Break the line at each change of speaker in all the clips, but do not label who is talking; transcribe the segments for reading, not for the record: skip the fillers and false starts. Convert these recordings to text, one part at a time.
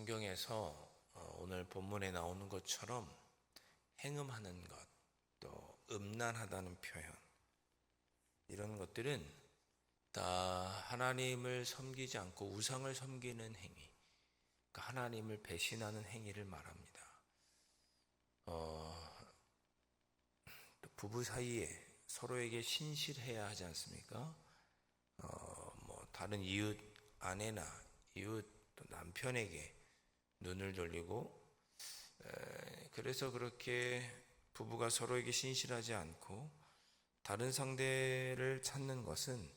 성경에서 오늘 본문에 나오는 것처럼 행음하는 것, 또 음란하다는 표현, 이런 것들은 다 하나님을 섬기지 않고 우상을 섬기는 행위, 그러니까 하나님을 배신하는 행위를 말합니다. 또 부부 사이에 서로에게 신실해야 하지 않습니까? 다른 이웃 아내나 이웃 또 남편에게 눈을 돌리고, 그래서 그렇게 부부가 서로에게 신실하지 않고 다른 상대를 찾는 것은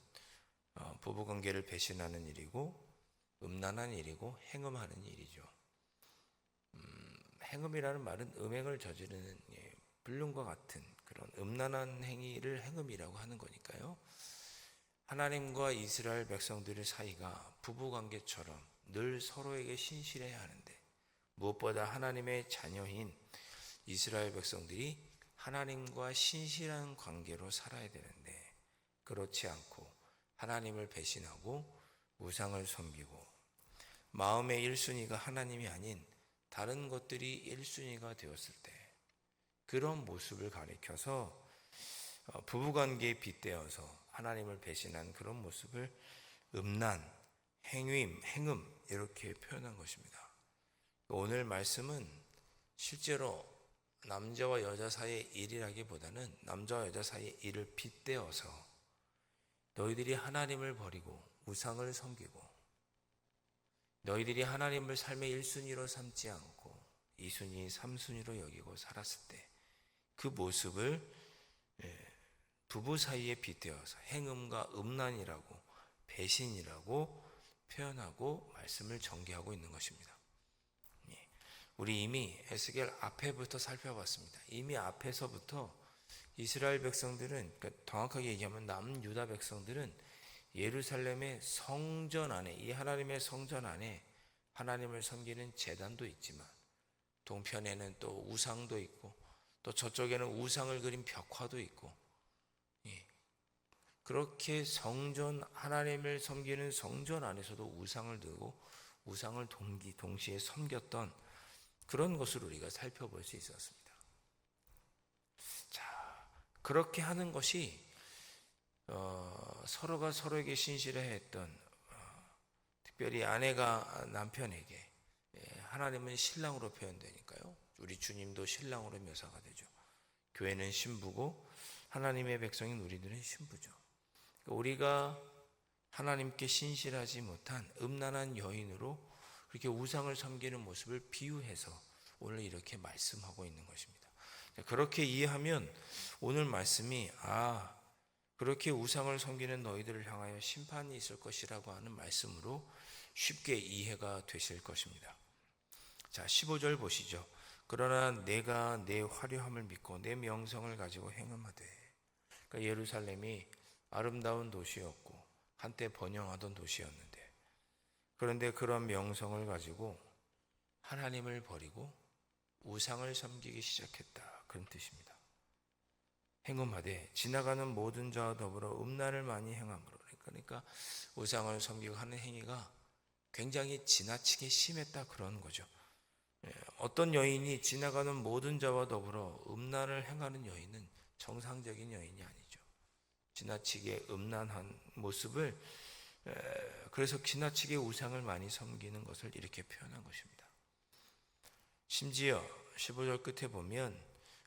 부부관계를 배신하는 일이고 음란한 일이고 행음하는 일이죠. 행음이라는 말은 음행을 저지르는 불륜과 같은 그런 음란한 행위를 행음이라고 하는 거니까요. 하나님과 이스라엘 백성들의 사이가 부부관계처럼 늘 서로에게 신실해야 하는데, 무엇보다 하나님의 자녀인 이스라엘 백성들이 하나님과 신실한 관계로 살아야 되는데, 그렇지 않고 하나님을 배신하고 우상을 섬기고 마음의 1순위가 하나님이 아닌 다른 것들이 1순위가 되었을 때, 그런 모습을 가리켜서 부부관계에 빗대어서 하나님을 배신한 그런 모습을 음란, 행음 이렇게 표현한 것입니다. 오늘 말씀은 실제로 남자와 여자 사이의 일이라기보다는 남자와 여자 사이의 일을 빗대어서 너희들이 하나님을 버리고 우상을 섬기고 너희들이 하나님을 삶의 1순위로 삼지 않고 2순위, 3순위로 여기고 살았을 때 그 모습을 부부 사이에 빗대어서 행음과 음란이라고, 배신이라고 표현하고 말씀을 전개하고 있는 것입니다. 우리 이미 에스겔 앞에부터 살펴봤습니다. 이미 앞에서부터 이스라엘 백성들은, 그러니까 정확하게 얘기하면 남유다 백성들은 예루살렘의 성전 안에, 이 하나님의 성전 안에 하나님을 섬기는 제단도 있지만 동편에는 또 우상도 있고 또 저쪽에는 우상을 그린 벽화도 있고, 그렇게 성전, 하나님을 섬기는 성전 안에서도 우상을 두고 우상을 동시에 섬겼던 그런 것을 우리가 살펴볼 수 있었습니다. 자, 그렇게 하는 것이 서로가 서로에게 신실해 했던, 특별히 아내가 남편에게, 하나님은 신랑으로 표현되니까요. 우리 주님도 신랑으로 묘사가 되죠. 교회는 신부고 하나님의 백성인 우리들은 신부죠. 우리가 하나님께 신실하지 못한 음란한 여인으로 그렇게 우상을 섬기는 모습을 비유해서 오늘 이렇게 말씀하고 있는 것입니다. 그렇게 이해하면 오늘 말씀이 그렇게 우상을 섬기는 너희들을 향하여 심판이 있을 것이라고 하는 말씀으로 쉽게 이해가 되실 것입니다. 자, 15절 보시죠. 그러나 내가 내 화려함을 믿고 내 명성을 가지고 행음하되, 그러니까 예루살렘이 아름다운 도시였고 한때 번영하던 도시였는데, 그런데 그런 명성을 가지고 하나님을 버리고 우상을 섬기기 시작했다, 그런 뜻입니다. 행음하되 지나가는 모든 자와 더불어 음란을 많이 행함으로, 그러니까 우상을 섬기고 하는 행위가 굉장히 지나치게 심했다, 그런 거죠. 어떤 여인이 지나가는 모든 자와 더불어 음란을 행하는 여인은 정상적인 여인이 아니죠. 지나치게 음란한 모습을, 그래서 지나치게 우상을 많이 섬기는 것을 이렇게 표현한 것입니다. 심지어 15절 끝에 보면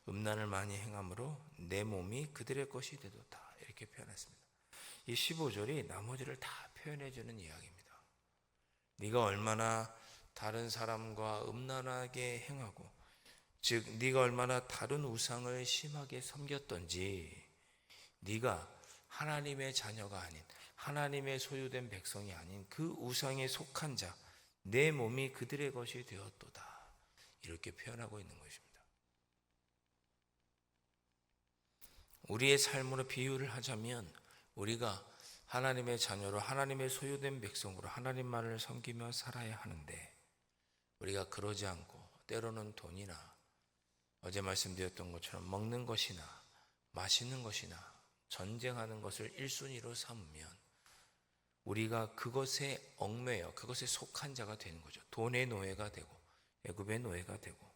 음란을 많이 행함으로 내 몸이 그들의 것이 되도다, 이렇게 표현했습니다. 이 15절이 나머지를 다 표현해 주는 이야기입니다. 네가 얼마나 다른 사람과 음란하게 행하고, 즉 네가 얼마나 다른 우상을 심하게 섬겼던지, 네가 하나님의 자녀가 아닌, 하나님의 소유된 백성이 아닌 그 우상에 속한 자, 내 몸이 그들의 것이 되었도다, 이렇게 표현하고 있는 것입니다. 우리의 삶으로 비유를 하자면 우리가 하나님의 자녀로 하나님의 소유된 백성으로 하나님만을 섬기며 살아야 하는데, 우리가 그러지 않고 때로는 돈이나 어제 말씀드렸던 것처럼 먹는 것이나 마시는 것이나 전쟁하는 것을 1순위로 삼으면 우리가 그것에 얽매여 그것에 속한 자가 되는 거죠. 돈의 노예가 되고 애굽의 노예가 되고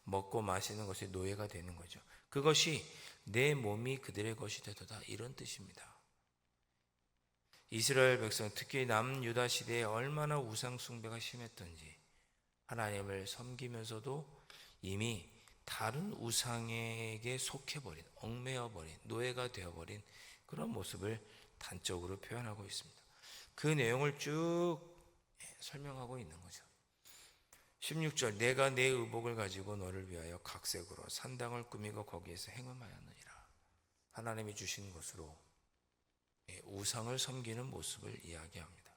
먹고 마시는 것의 노예가 되는 거죠. 그것이 내 몸이 그들의 것이 되도다, 이런 뜻입니다. 이스라엘 백성, 특히 남유다 시대에 얼마나 우상 숭배가 심했던지 하나님을 섬기면서도 이미 다른 우상에게 속해버린, 얽매여버린, 노예가 되어버린 그런 모습을 단적으로 표현하고 있습니다. 그 내용을 쭉 설명하고 있는 거죠. 16절, 내가 내 의복을 가지고 너를 위하여 각색으로 산당을 꾸미고 거기에서 행음하였느니라. 하나님이 주신 것으로 우상을 섬기는 모습을 이야기합니다.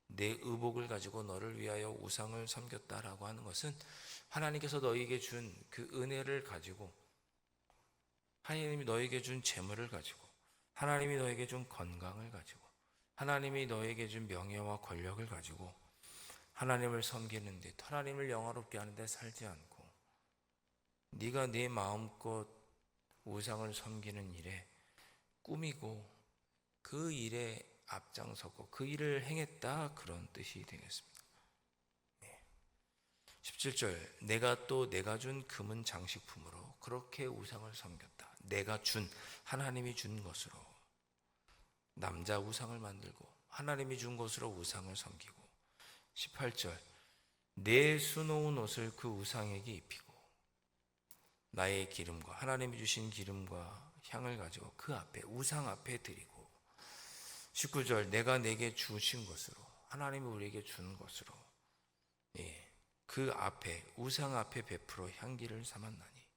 내 의복을 가지고 너를 위하여 우상을 섬겼다라고 하는 것은 하나님께서 너에게 준 그 은혜를 가지고, 하나님이 너에게 준 재물을 가지고, 하나님이 너에게 준 건강을 가지고, 하나님이 너에게 준 명예와 권력을 가지고 하나님을 섬기는 데, 하나님을 영화롭게 하는 데 살지 않고 네가 네 마음껏 우상을 섬기는 일에 꾸미고 그 일에 앞장서고 그 일을 행했다, 그런 뜻이 되겠습니다. 17절, 내가 준 금은 장식품으로 그렇게 우상을 섬겼다. 내가 준, 하나님이 준 것으로 남자 우상을 만들고 하나님이 준 것으로 우상을 섬기고. 18절, 내 수놓은 옷을 그 우상에게 입히고 나의 기름과, 하나님이 주신 기름과 향을 가지고 그 앞에, 우상 앞에 드리고. 19절, 내가 내게 주신 것으로, 하나님이 우리에게 준 것으로 그 앞에, 우상 앞에 베풀어 향기를 삼았나니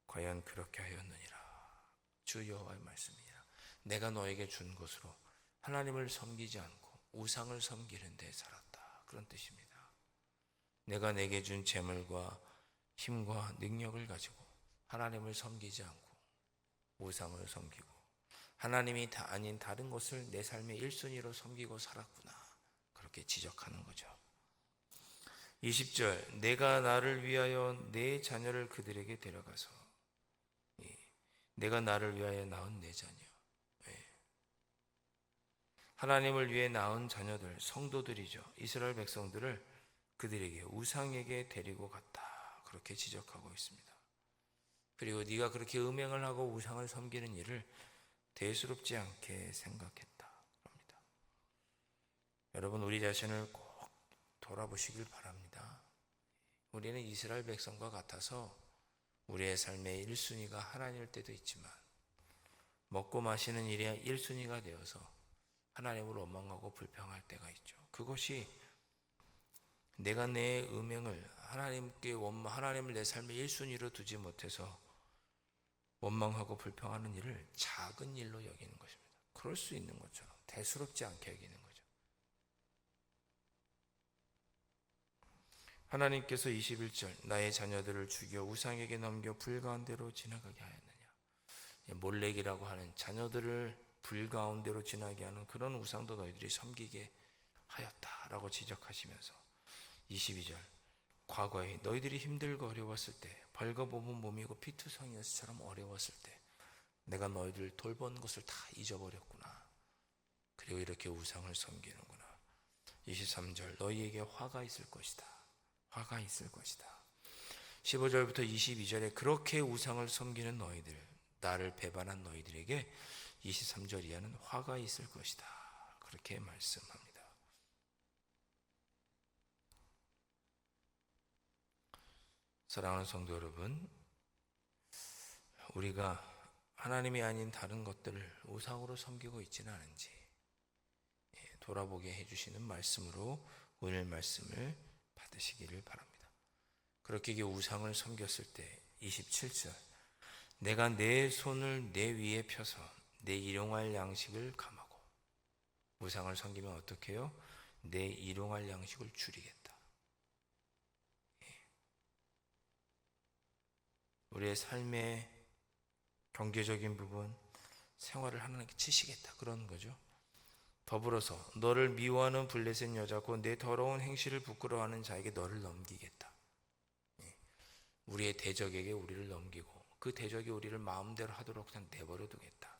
과연 그렇게 하였느니라. 주 여호와의 말씀이니라. 내가 너에게 준 것으로 하나님을 섬기지 않고 우상을 섬기는 데 살았다, 그런 뜻입니다. 내가 내게 준 재물과 힘과 능력을 가지고 하나님을 섬기지 않고 우상을 섬기고 하나님이 아닌 다른 것을 내 삶의 1순위로 섬기고 살았구나, 그렇게 지적하는 거죠. 20절, 내가 나를 위하여 내 자녀를 그들에게 데려가서, 내가 나를 위하여 낳은 내 자녀, 하나님을 위해 낳은 자녀들, 성도들이죠. 이스라엘 백성들을 그들에게, 우상에게 데리고 갔다, 그렇게 지적하고 있습니다. 그리고 네가 그렇게 음행을 하고 우상을 섬기는 일을 대수롭지 않게 생각했다, 그럽니다. 여러분, 우리 자신을 꼭 돌아보시길 바랍니다. 우리는 이스라엘 백성과 같아서 우리의 삶의 1순위가 하나님일 때도 있지만 먹고 마시는 일이 1순위가 되어서 하나님을 원망하고 불평할 때가 있죠. 그것이 내가 내 음행을 하나님을 내 삶의 1순위로 두지 못해서 원망하고 불평하는 일을 작은 일로 여기는 것입니다. 그럴 수 있는 것처럼 대수롭지 않게 여기는 거죠. 하나님께서 21절, 나의 자녀들을 죽여 우상에게 넘겨 불 가운데로 지나가게 하였느냐. 몰렉이라고 하는 자녀들을 불 가운데로 지나게 하는 그런 우상도 너희들이 섬기게 하였다라고 지적하시면서 22절, 과거에 너희들이 힘들고 어려웠을 때, 벌거벗은 몸이고 피투성이었을처럼 어려웠을 때 내가 너희들을 돌본 것을 다 잊어버렸구나. 그리고 이렇게 우상을 섬기는구나. 23절, 너희에게 화가 있을 것이다. 화가 있을 것이다. 15절부터 22절에 그렇게 우상을 섬기는 너희들, 나를 배반한 너희들에게 23절 이하는 화가 있을 것이다, 그렇게 말씀합니다. 사랑하는 성도 여러분, 우리가 하나님이 아닌 다른 것들을 우상으로 섬기고 있지는 않은지 돌아보게 해주시는 말씀으로 오늘 말씀을 받으시기를 바랍니다. 그렇게 우상을 섬겼을 때 27절, 내가 내 손을 내 위에 펴서 내 일용할 양식을 감하고. 우상을 섬기면 어떻게 해요? 내 일용할 양식을 줄이겠다. 우리의 삶의 경제적인 부분, 생활을 하나님께 치시겠다, 그런 거죠. 더불어서 너를 미워하는 블레셋 여자고 내 더러운 행실을 부끄러워하는 자에게 너를 넘기겠다. 우리의 대적에게 우리를 넘기고 그 대적이 우리를 마음대로 하도록 그냥 내버려 두겠다.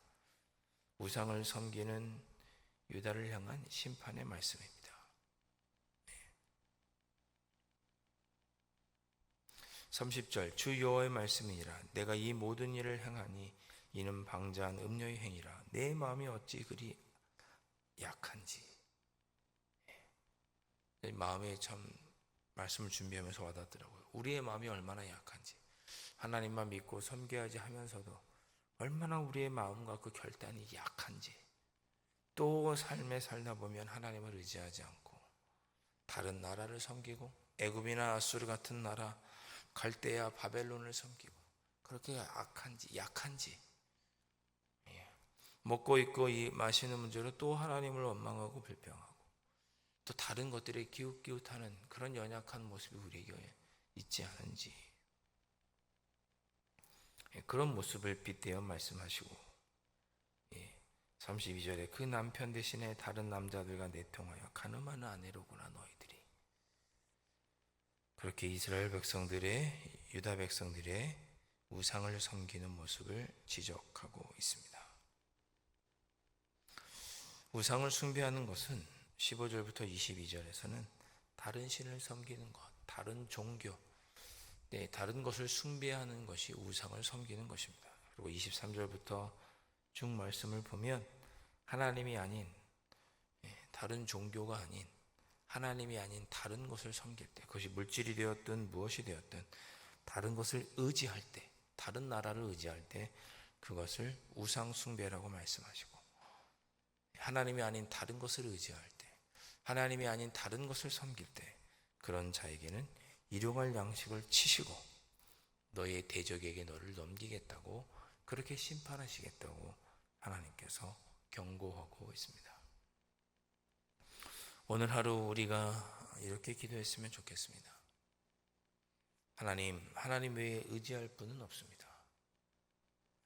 우상을 섬기는 유다를 향한 심판의 말씀입니다. 30절 주 여호와의 말씀이니라. 내가 이 모든 일을 행하니 이는 방자한 음녀의 행위라. 내 마음이 어찌 그리 약한지. 마음에 참 말씀을 준비하면서 와닿더라고요. 우리의 마음이 얼마나 약한지, 하나님만 믿고 섬겨야지 하면서도 얼마나 우리의 마음과 그 결단이 약한지, 또 삶에 살다 보면 하나님을 의지하지 않고 다른 나라를 섬기고 애굽이나 아수르 같은 나라, 갈대아 바벨론을 섬기고, 그렇게 약한지 먹고 입고 마시는 문제로 또 하나님을 원망하고 불평하고 또 다른 것들에 기웃기웃하는 그런 연약한 모습이 우리에게 있지 않은지, 그런 모습을 빗대어 말씀하시고 32절에 그 남편 대신에 다른 남자들과 내통하여 간음하는 아내로구나 너희들이. 그렇게 이스라엘 백성들의, 유다 백성들의 우상을 섬기는 모습을 지적하고 있습니다. 우상을 숭배하는 것은 15절부터 22절에서는 다른 신을 섬기는 것, 다른 종교, 다른 것을 숭배하는 것이 우상을 섬기는 것입니다. 그리고 23절부터 쭉 말씀을 보면 하나님이 아닌, 다른 종교가 아닌, 하나님이 아닌 다른 것을 섬길 때, 그것이 물질이 되었든 무엇이 되었든 다른 것을 의지할 때, 다른 나라를 의지할 때 그것을 우상 숭배라고 말씀하시고, 하나님이 아닌 다른 것을 의지할 때, 하나님이 아닌 다른 것을 섬길 때 그런 자에게는 일용할 양식을 치시고 너의 대적에게 너를 넘기겠다고, 그렇게 심판하시겠다고 하나님께서 경고하고 있습니다. 오늘 하루 우리가 이렇게 기도했으면 좋겠습니다. 하나님 외에 의지할 분은 없습니다.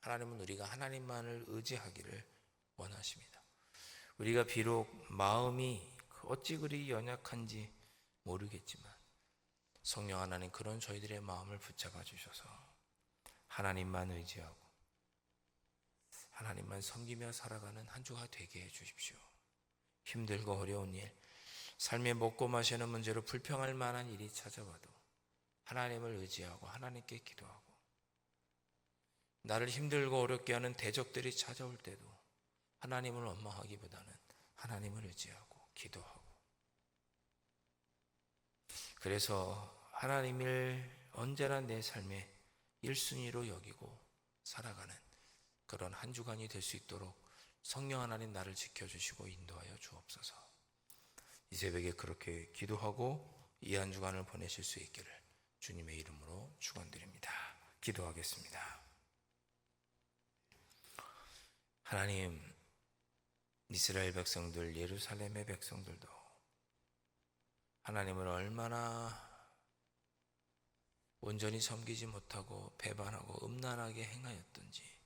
하나님은 우리가 하나님만을 의지하기를 원하십니다. 우리가 비록 마음이 어찌 그리 연약한지 모르겠지만 성령 하나님 그런 저희들의 마음을 붙잡아 주셔서 하나님만 의지하고 하나님만 섬기며 살아가는 한 주가 되게 해 주십시오. 힘들고 어려운 일, 삶에 먹고 마시는 문제로 불평할 만한 일이 찾아와도 하나님을 의지하고 하나님께 기도하고, 나를 힘들고 어렵게 하는 대적들이 찾아올 때도 하나님을 원망하기보다는 하나님을 의지하고 기도하고, 그래서 하나님을 언제나 내 삶의 1순위로 여기고 살아가는 그런 한 주간이 될 수 있도록 성령 하나님 나를 지켜주시고 인도하여 주옵소서. 이 새벽에 그렇게 기도하고 이 한 주간을 보내실 수 있기를 주님의 이름으로 축원드립니다. 기도하겠습니다. 하나님, 이스라엘 백성들, 예루살렘의 백성들도 하나님을 얼마나 온전히 섬기지 못하고 배반하고 음란하게 행하였던지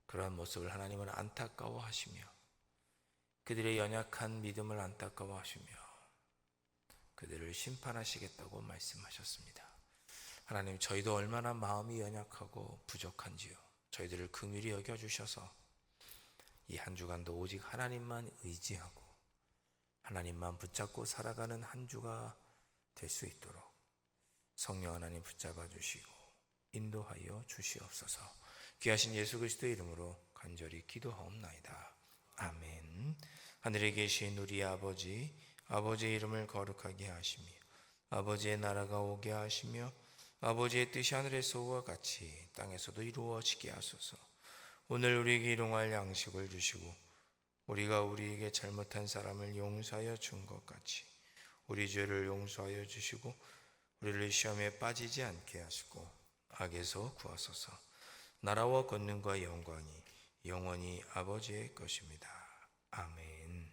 그러한 모습을 하나님은 안타까워하시며 그들의 연약한 믿음을 안타까워하시며 그들을 심판하시겠다고 말씀하셨습니다. 하나님, 저희도 얼마나 마음이 연약하고 부족한지요, 저희들을 긍휼히 여겨주셔서 이 한 주간도 오직 하나님만 의지하고 하나님만 붙잡고 살아가는 한 주가 될 수 있도록 성령 하나님 붙잡아 주시고 인도하여 주시옵소서. 귀하신 예수 그리스도의 이름으로 간절히 기도하옵나이다. 아멘. 하늘에 계신 우리 아버지, 아버지의 이름을 거룩하게 하시며 아버지의 나라가 오게 하시며 아버지의 뜻이 하늘에서와 같이 땅에서도 이루어지게 하소서. 오늘 우리에게 일용할 양식을 주시고 우리가 우리에게 잘못한 사람을 용서하여 준 것 같이 우리 죄를 용서하여 주시고 우리를 시험에 빠지지 않게 하시고 악에서 구하소서. 나라와 권능과 영광이 영원히 아버지의 것입니다. 아멘.